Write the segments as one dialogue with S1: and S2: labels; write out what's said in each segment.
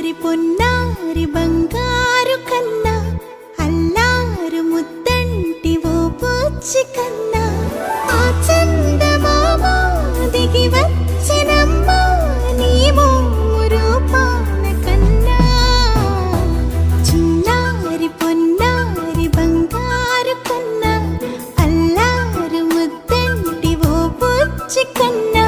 S1: చిన్నారి పొన్నారి బంగారు కన్నా అల్లారు ముద్దంటి ఓ పూచి కన్నా ఆ చందమామ దిగి వచ్చినమ్మా నీ రూపాన కన్నా చిన్నారి పొన్నారి బంగారు కన్నా అల్లారు ముద్దంటి ఓ పూచి కన్నా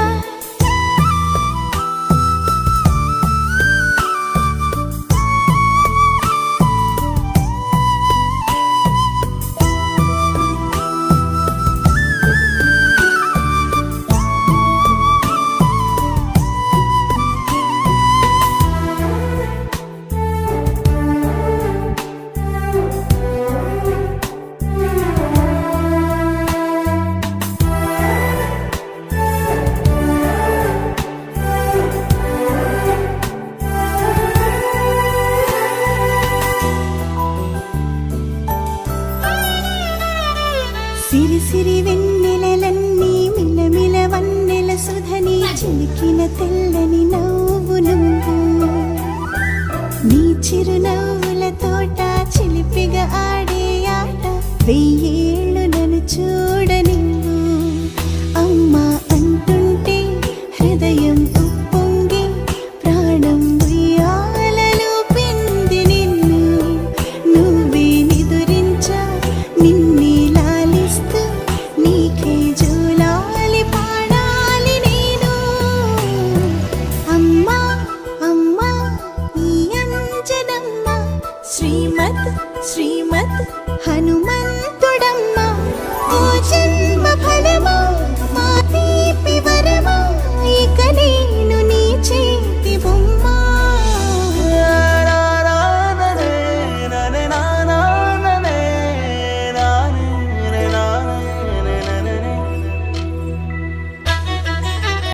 S1: సిరి సిరి వెన్నెలలన్నీ మిలమిల వన్నెల సుధని చిలికిన తెల్లని నవ్వు నువ్వు నీ చిరునవ్వుల తోట చిలిపిగా ఆడే ఆట వెయ్యేళ్ళు నన్ను చూడ నువ్వు అమ్మా అంటుంటే హృదయం ఉప్పొంగి ప్రాణం ఉయ్యాలలో పింది నిన్ను నువ్వే నిదురించా నిన్నే నీకే జోలాలి పాడాలి నేను అమ్మా అమ్మా ఈ అంజనమ్మ శ్రీమద్ శ్రీమద్ హనుమ